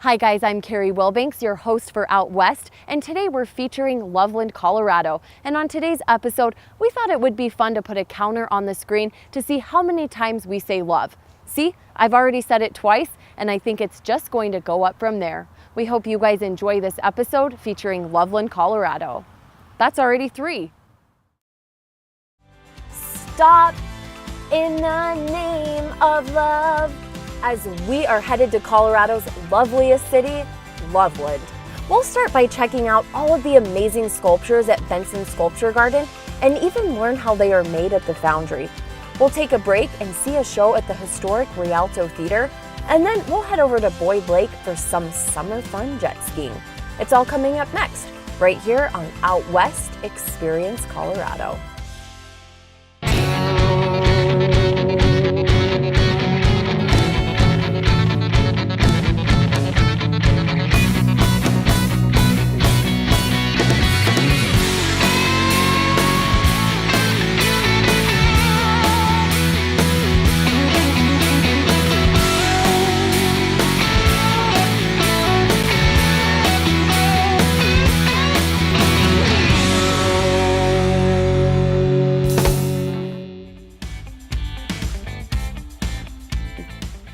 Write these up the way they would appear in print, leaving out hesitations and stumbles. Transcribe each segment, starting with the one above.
Hi guys, I'm Carrie Wilbanks, your host for Out West, and today we're featuring Loveland, Colorado. And on today's episode, we thought it would be fun to put a counter on the screen to see how many times we say love. See, I've already said it twice, and I think it's just going to go up from there. We hope you guys enjoy this episode featuring Loveland, Colorado. That's already 3. Stop in the name of love, as we are headed to Colorado's loveliest city, Loveland. We'll start by checking out all of the amazing sculptures at Benson Sculpture Garden and even learn how they are made at the foundry. We'll take a break and see a show at the historic Rialto Theater, and then we'll head over to Boyd Lake for some summer fun jet skiing. It's all coming up next, right here on Out West Experience Colorado.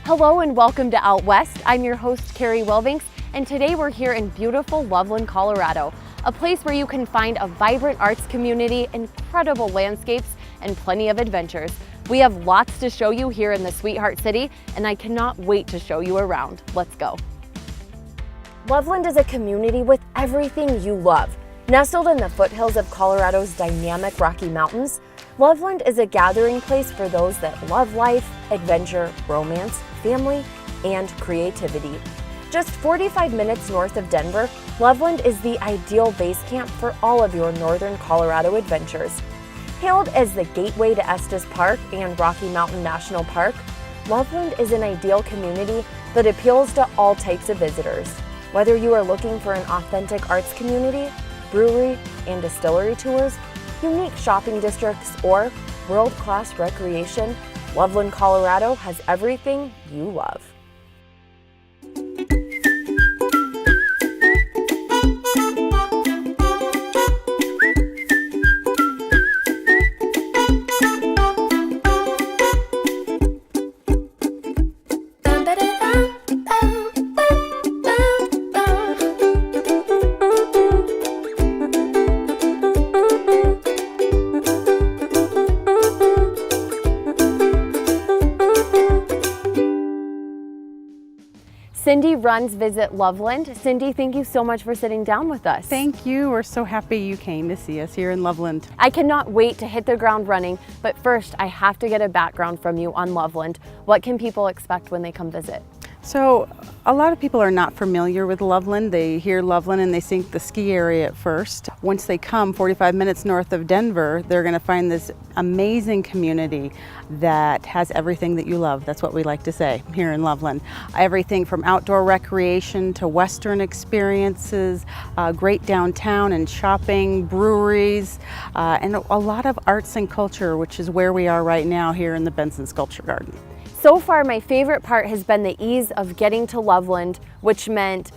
Hello and welcome to Out West. I'm your host, Carrie Wilbanks, and today we're here in beautiful Loveland, Colorado, a place where you can find a vibrant arts community, incredible landscapes, and plenty of adventures. We have lots to show you here in the Sweetheart City, and I cannot wait to show you around. Let's go. Loveland is a community with everything you love. Nestled in the foothills of Colorado's dynamic Rocky Mountains, Loveland is a gathering place for those that love life, adventure, romance, family, and creativity. Just 45 minutes north of Denver, Loveland is the ideal base camp for all of your northern Colorado adventures. Hailed as the gateway to Estes Park and Rocky Mountain National Park, Loveland is an ideal community that appeals to all types of visitors. Whether you are looking for an authentic arts community, brewery and distillery tours, unique shopping districts, or world-class recreation, Loveland, Colorado has everything you love. Cindy runs Visit Loveland. Cindy, thank you so much for sitting down with us. Thank you. We're so happy you came to see us here in Loveland. I cannot wait to hit the ground running, but first I have to get a background from you on Loveland. What can people expect when they come visit? So a lot of people are not familiar with Loveland. They hear Loveland and they think the ski area at first. Once they come 45 minutes north of Denver, they're going to find this amazing community that has everything that you love. That's what we like to say here in Loveland. Everything from outdoor recreation to Western experiences, great downtown and shopping, breweries, and a lot of arts and culture, which is where we are right now here in the Benson Sculpture Garden. So far, my favorite part has been the ease of getting to Loveland, which meant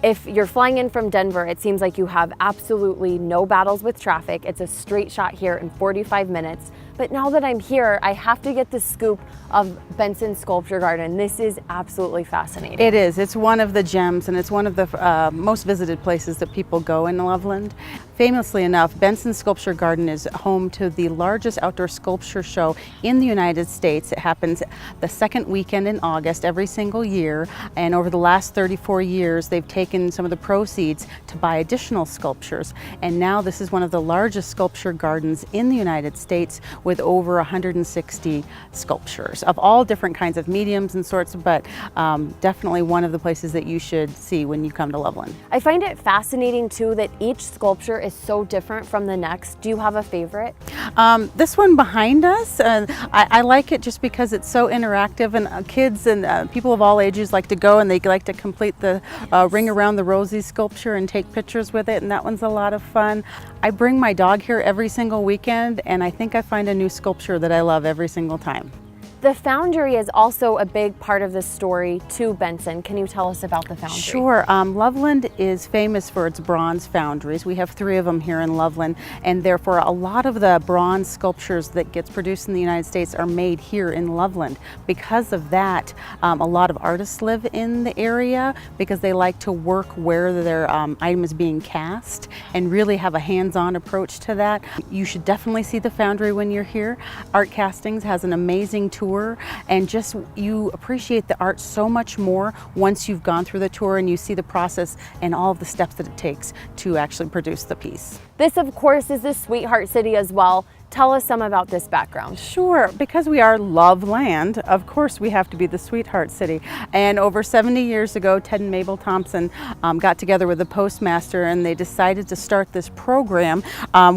if you're flying in from Denver, it seems like you have absolutely no battles with traffic. It's a straight shot here in 45 minutes. But now that I'm here, I have to get the scoop of Benson Sculpture Garden. This is absolutely fascinating. It is. It's one of the gems, and it's one of the most visited places that people go in Loveland. Famously enough, Benson Sculpture Garden is home to the largest outdoor sculpture show in the United States. It happens the second weekend in August every single year, and over the last 34 years, they've taken some of the proceeds to buy additional sculptures. And now this is one of the largest sculpture gardens in the United States, with over 160 sculptures of all different kinds of mediums and sorts, but definitely one of the places that you should see when you come to Loveland. I find it fascinating too that each sculpture is so different from the next. Do you have a favorite? This one behind us, I like it just because it's so interactive, and kids and people of all ages like to go and they like to complete the ring around the rosy sculpture and take pictures with it, and that one's a lot of fun. I bring my dog here every single weekend, and I think I find a new sculpture that I love every single time. The foundry is also a big part of the story to Benson. Can you tell us about the foundry? Sure. Loveland is famous for its bronze foundries. We have 3 of them here in Loveland, and therefore a lot of the bronze sculptures that gets produced in the United States are made here in Loveland. Because of that, a lot of artists live in the area because they like to work where their item is being cast and really have a hands-on approach to that. You should definitely see the foundry when you're here. Art Castings has an amazing tour, and just you appreciate the art so much more once you've gone through the tour and you see the process and all of the steps that it takes to actually produce the piece. This, of course, is the Sweetheart City as well. Tell us some about this background. Sure, because we are Loveland, of course we have to be the Sweetheart City. And over 70 years ago, Ted and Mabel Thompson got together with the postmaster, and they decided to start this program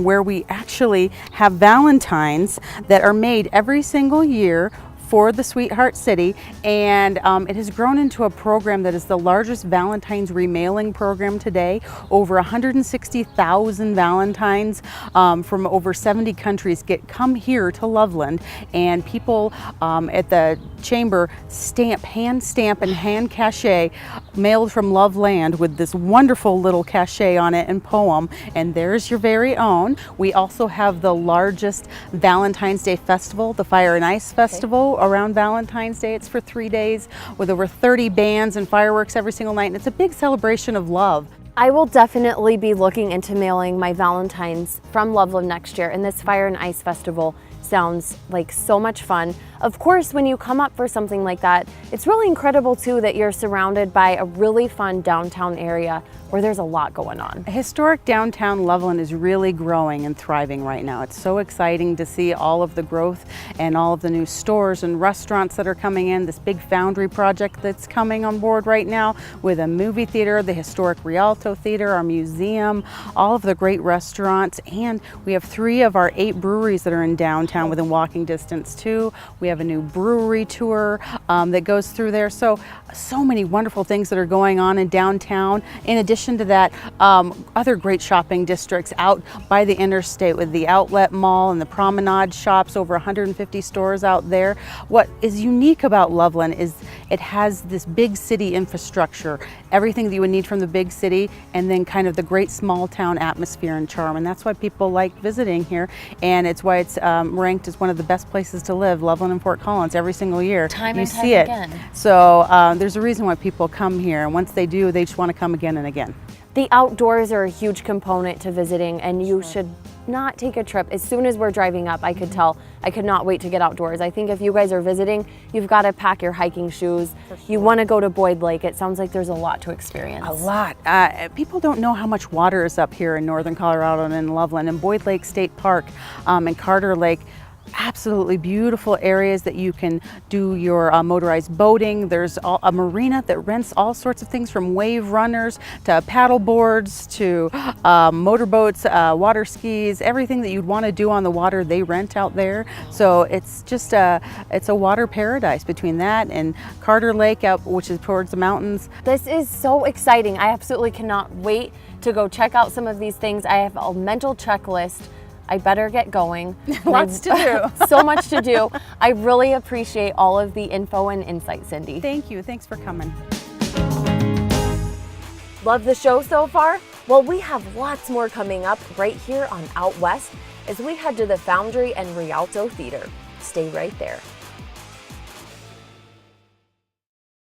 where we actually have Valentines that are made every single year for the Sweetheart City, and it has grown into a program that is the largest Valentine's remailing program today. Over 160,000 Valentines from over 70 countries come here to Loveland, and people at the chamber hand stamp and hand cachet mailed from Loveland with this wonderful little cachet on it and poem, and there's your very own. We also have the largest Valentine's Day festival, the Fire and Ice Festival, around Valentine's Day. It's for 3 days with over 30 bands and fireworks every single night, and it's a big celebration of love. I will definitely be looking into mailing my Valentines from Loveland next year, and this Fire and Ice Festival sounds like so much fun. Of course, when you come up for something like that, it's really incredible too that you're surrounded by a really fun downtown area where there's a lot going on. Historic downtown Loveland is really growing and thriving right now. It's so exciting to see all of the growth and all of the new stores and restaurants that are coming in. This big foundry project that's coming on board right now with a movie theater, the historic Rialto Theater, our museum, all of the great restaurants, and we have 3 of our 8 breweries that are in downtown within walking distance too. We have a new brewery tour that goes through there. So many wonderful things that are going on in downtown. In addition to that, other great shopping districts out by the interstate with the outlet mall and the promenade shops, over 150 stores out there. What is unique about Loveland is it has this big city infrastructure, everything that you would need from the big city, and then kind of the great small town atmosphere and charm. And that's why people like visiting here, and it's why it's ranked as one of the best places to live, Loveland and Fort Collins, every single year. Time you and time see it. again. So there's a reason why people come here, and once they do, they just want to come again and again. The outdoors are a huge component to visiting, and you should not take a trip. As soon as we're driving up, I could tell I could not wait to get outdoors. I think if you guys are visiting, you've got to pack your hiking shoes. You want to go to Boyd Lake. It sounds like there's a lot to experience. A lot. People don't know how much water is up here in northern Colorado and in Loveland. And Boyd Lake State Park and Carter Lake, absolutely beautiful areas that you can do your motorized boating. There's a marina that rents all sorts of things from wave runners to paddle boards to motorboats, water skis, everything that you'd want to do on the water they rent out there. So it's just it's a water paradise between that and Carter Lake out, which is towards the mountains. This is so exciting. I absolutely cannot wait to go check out some of these things. I have a mental checklist. I better get going. Lots to do. So much to do. I really appreciate all of the info and insight, Cindy. Thank you. Thanks for coming. Love the show so far? Well, we have lots more coming up right here on Out West as we head to the Foundry and Rialto Theater. Stay right there.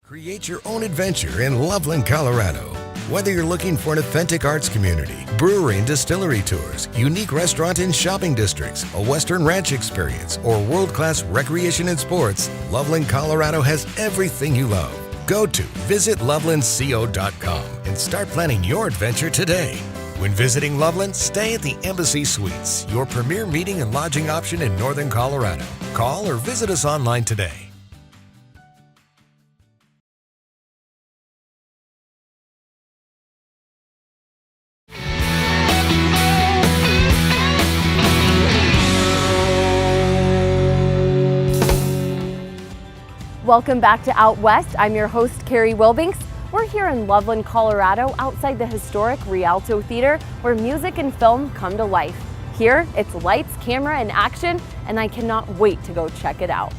Create your own adventure in Loveland, Colorado. Whether you're looking for an authentic arts community, brewery and distillery tours, unique restaurant and shopping districts, a Western ranch experience, or world-class recreation and sports, Loveland, Colorado has everything you love. Go to visitlovelandco.com and start planning your adventure today. When visiting Loveland, stay at the Embassy Suites, your premier meeting and lodging option in northern Colorado. Call or visit us online today. Welcome back to Out West. I'm your host, Carrie Wilbanks. We're here in Loveland, Colorado, outside the historic Rialto Theater, where music and film come to life. Here, it's lights, camera, and action, and I cannot wait to go check it out.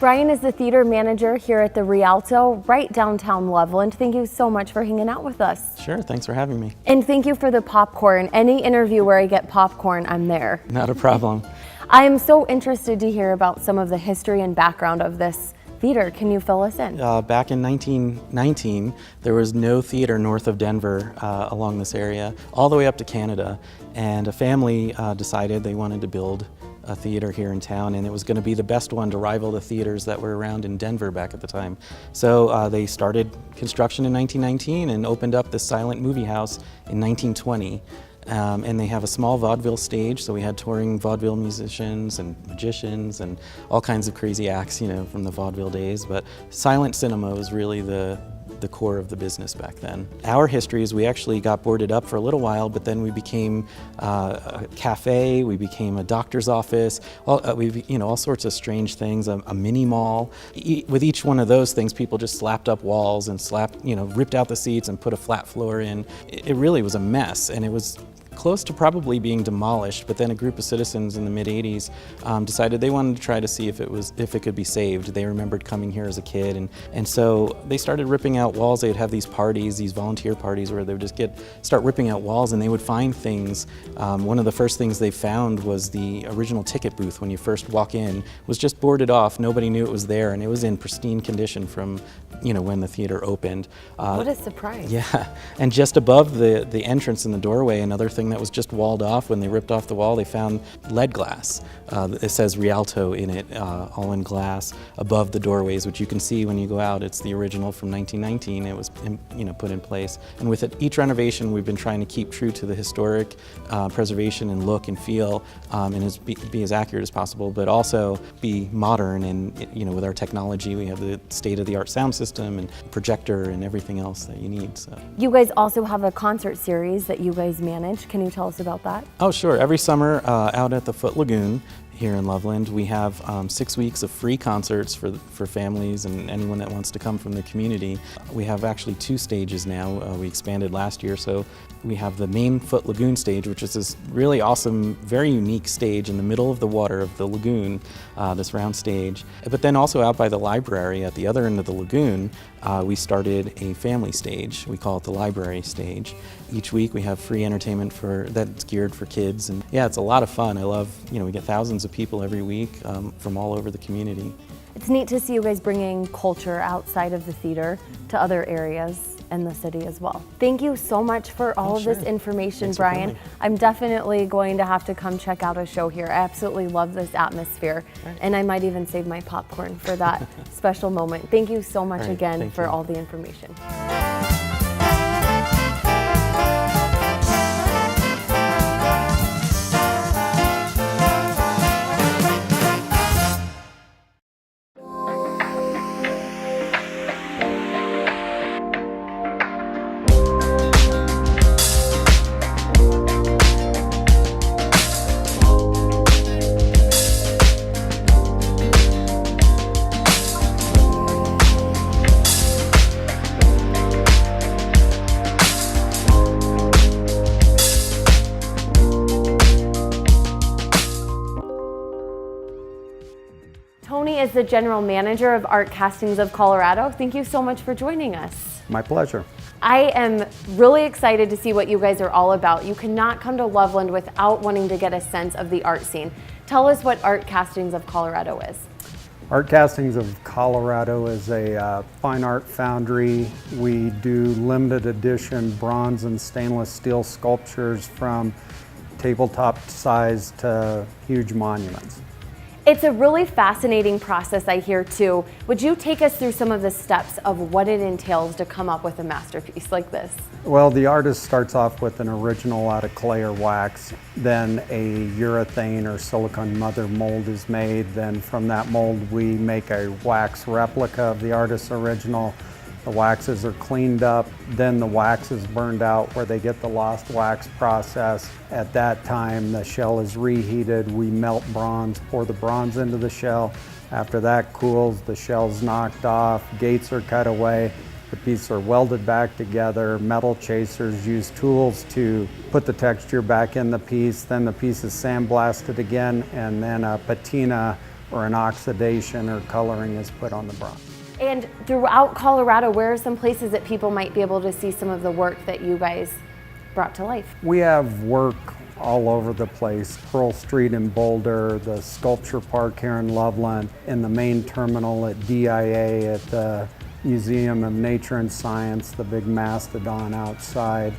Brian is the theater manager here at the Rialto, right downtown Loveland. Thank you so much for hanging out with us. Sure, thanks for having me. And thank you for the popcorn. Any interview where I get popcorn, I'm there. Not a problem. I am so interested to hear about some of the history and background of this theater. Can you fill us in? Back in 1919, there was no theater north of Denver along this area, all the way up to Canada. And a family decided they wanted to build a theater here in town, and it was going to be the best one to rival the theaters that were around in Denver back at the time. So they started construction in 1919 and opened up the silent movie house in 1920. And they have a small vaudeville stage, so we had touring vaudeville musicians and magicians and all kinds of crazy acts, you know, from the vaudeville days. But silent cinema was really the core of the business back then. Our history is we actually got boarded up for a little while, but then we became a cafe, we became a doctor's office, all sorts of strange things, a mini mall. With each one of those things, people just slapped up walls and ripped out the seats and put a flat floor in. It really was a mess, and it was close to probably being demolished, but then a group of citizens in the mid-'80s decided they wanted to try to see if it could be saved. They remembered coming here as a kid, and so they started ripping out walls. They'd have these parties, these volunteer parties, where they would just start ripping out walls, and they would find things. One of the first things they found was the original ticket booth when you first walk in was just boarded off. Nobody knew it was there, and it was in pristine condition from when the theater opened. What a surprise. Yeah, and just above the entrance in the doorway, another thing that was just walled off. When they ripped off the wall, they found lead glass. It says Rialto in it, all in glass, above the doorways, which you can see when you go out. It's the original from 1919. It was put in place. And with each renovation, we've been trying to keep true to the historic preservation and look and feel, and be as accurate as possible, but also be modern. And with our technology, we have the state-of-the-art sound system and projector and everything else that you need. So. You guys also have a concert series that you guys manage. Can you tell us about that? Oh, sure. Every summer out at the Foot Lagoon here in Loveland, we have 6 weeks of free concerts for families and anyone that wants to come from the community. We have actually 2 stages now. We expanded last year, so we have the main Foot Lagoon stage, which is this really awesome, very unique stage in the middle of the water of the lagoon, this round stage. But then also out by the library at the other end of the lagoon, we started a family stage. We call it the library stage. Each week we have free entertainment that's geared for kids, and yeah, it's a lot of fun. I love, we get thousands of people every week from all over the community. It's neat to see you guys bringing culture outside of the theater to other areas in the city as well. Thank you so much for all of this information, Thanks Brian. I'm definitely going to have to come check out a show here. I absolutely love this atmosphere, and I might even save my popcorn for that special moment. Thank you so much again for all the information. Tony is the general manager of Art Castings of Colorado. Thank you so much for joining us. My pleasure. I am really excited to see what you guys are all about. You cannot come to Loveland without wanting to get a sense of the art scene. Tell us what Art Castings of Colorado is. Art Castings of Colorado is a fine art foundry. We do limited edition bronze and stainless steel sculptures from tabletop size to huge monuments. It's a really fascinating process, I hear too. Would you take us through some of the steps of what it entails to come up with a masterpiece like this? Well, the artist starts off with an original out of clay or wax. Then a urethane or silicone mother mold is made. Then from that mold, we make a wax replica of the artist's original. The waxes are cleaned up, then the wax is burned out where they get the lost wax process. At that time, the shell is reheated. We melt bronze, pour the bronze into the shell. After that cools, the shell's knocked off, gates are cut away, the pieces are welded back together. Metal chasers use tools to put the texture back in the piece. Then the piece is sandblasted again, and then a patina or an oxidation or coloring is put on the bronze. And throughout Colorado, where are some places that people might be able to see some of the work that you guys brought to life? We have work all over the place. Pearl Street in Boulder, the Sculpture Park here in Loveland, in the main terminal at DIA, at the Museum of Nature and Science, the big mastodon outside.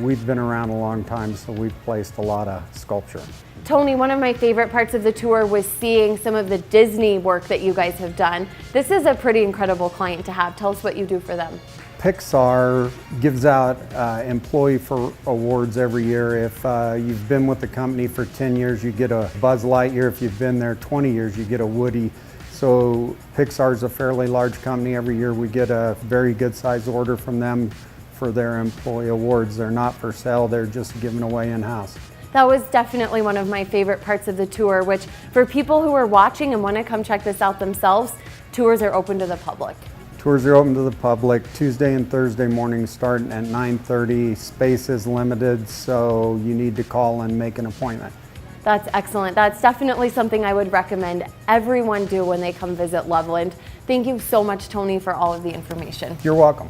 We've been around a long time, so we've placed a lot of sculpture. Tony, one of my favorite parts of the tour was seeing some of the Disney work that you guys have done. This is a pretty incredible client to have. Tell us what you do for them. Pixar gives out employee for awards every year. If you've been with the company for 10 years, you get a Buzz Lightyear. If you've been there 20 years, you get a Woody. So Pixar's a fairly large company. Every year we get a very good size order from them for their employee awards. They're not for sale, they're just given away in-house. That was definitely one of my favorite parts of the tour, which for people who are watching and want to come check this out themselves, tours are open to the public. Tours are open to the public Tuesday and Thursday mornings starting at 9:30. Space is limited, so you need to call and make an appointment. That's excellent. That's definitely something I would recommend everyone do when they come visit Loveland. Thank you so much, Tony, for all of the information. You're welcome.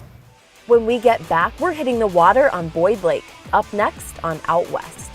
When we get back, we're hitting the water on Boyd Lake. Up next on Out West.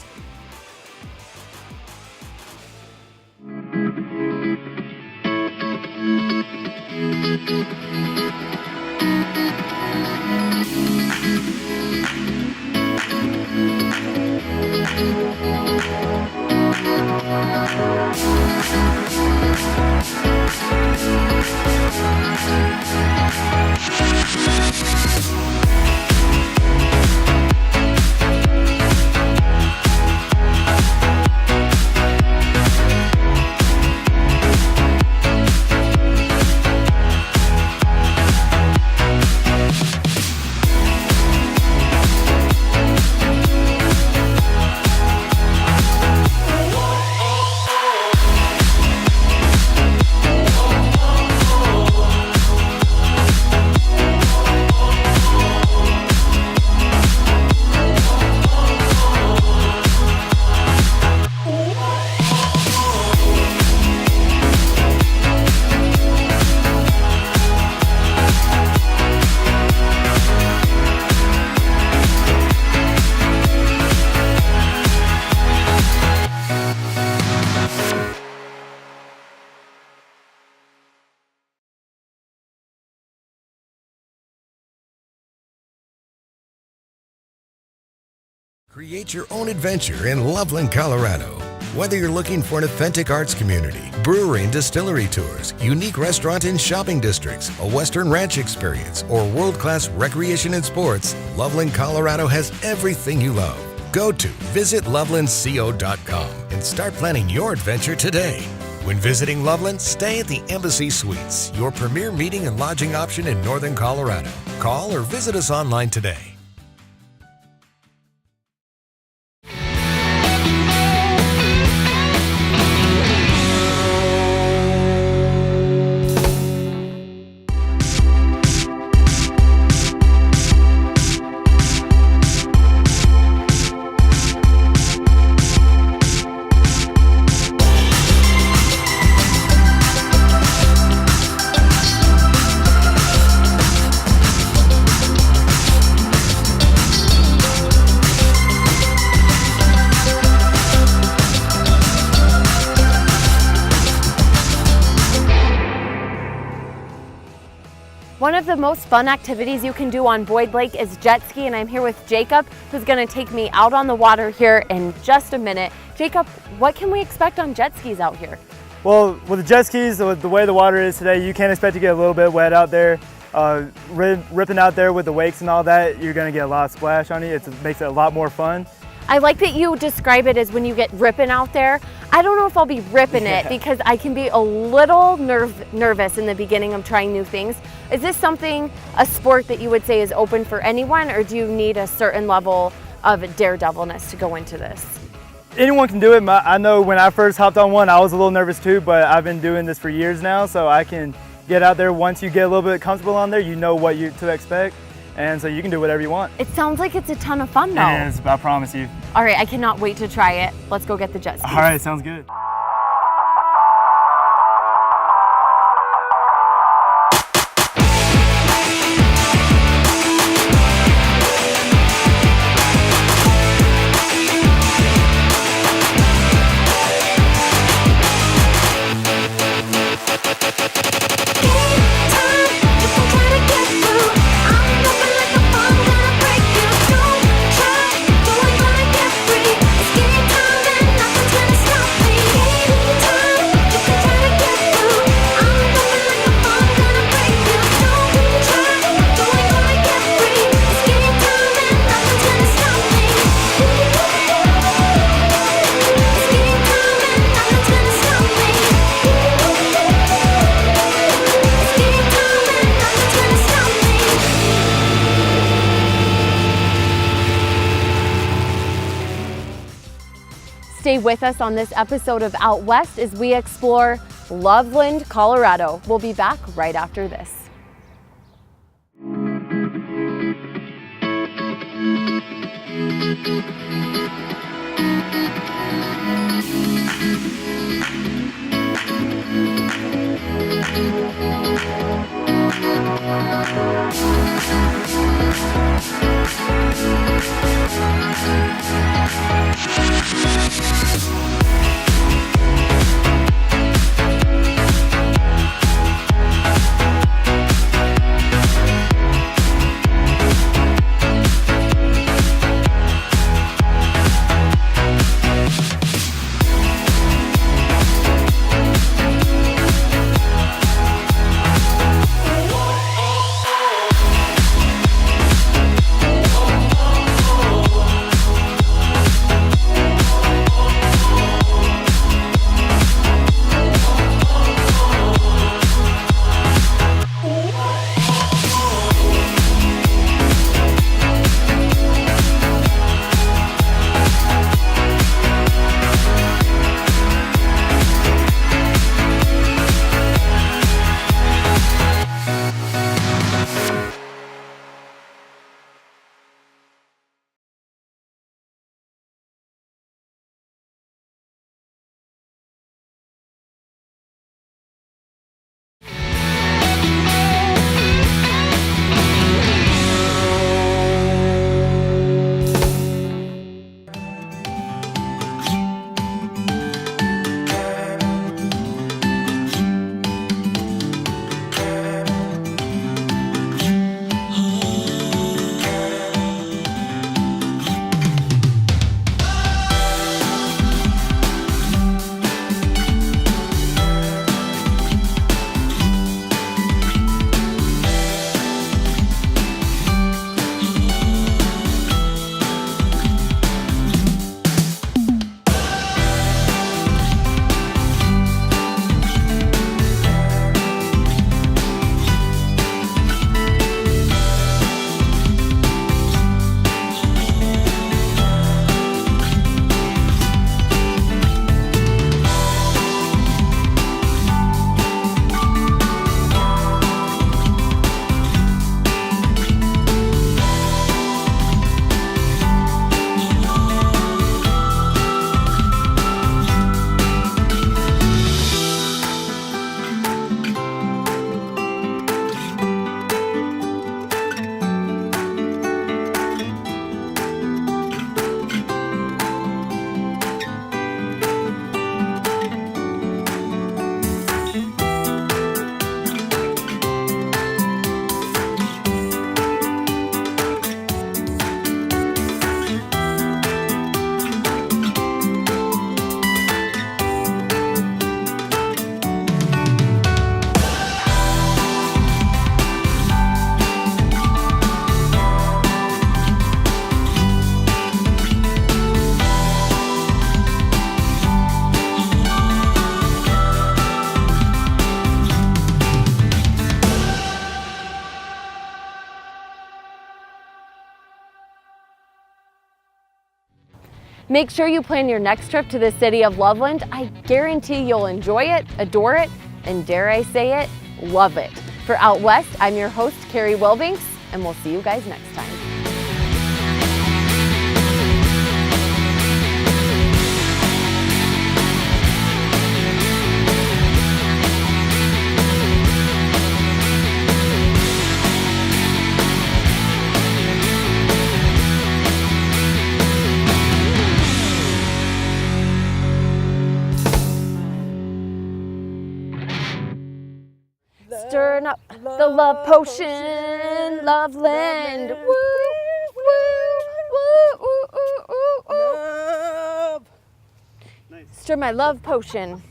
Create your own adventure in Loveland, Colorado. Whether you're looking for an authentic arts community, brewery and distillery tours, unique restaurant and shopping districts, a Western ranch experience, or world-class recreation and sports, Loveland, Colorado has everything you love. Go to visitlovelandco.com and start planning your adventure today. When visiting Loveland, stay at the Embassy Suites, your premier meeting and lodging option in Northern Colorado. Call or visit us online today. One of the most fun activities you can do on Boyd Lake is jet ski, and I'm here with Jacob, who's going to take me out on the water here in just a minute. Jacob, what can we expect on jet skis out here? Well, with the jet skis, the way the water is today, you can expect to get a little bit wet out there. Ripping out there with the wakes and all that, you're going to get a lot of splash on you. It makes it a lot more fun. I like that you describe it as when you get ripping out there. I don't know if I'll be ripping it because I can be a little nervous in the beginning of trying new things. Is this something, a sport that you would say is open for anyone, or do you need a certain level of daredevilness to go into this? Anyone can do it. I know when I first hopped on one, I was a little nervous too, but I've been doing this for years now, so I can get out there. Once you get a little bit comfortable on there, you know what to expect, and so you can do whatever you want. It sounds like it's a ton of fun though. It is, I promise you. All right, I cannot wait to try it. Let's go get the jet skis. All right, sounds good. Stay with us on this episode of Out West as we explore Loveland, Colorado. We'll be back right after this. Make sure you plan your next trip to the city of Loveland. I guarantee you'll enjoy it, adore it, and dare I say it, love it. For Out West, I'm your host, Carrie Wilbanks, and we'll see you guys next time. Stirring up the love potion, Loveland. Woo, woo, woo, ooh, ooh, ooh, ooh. Stir my love potion.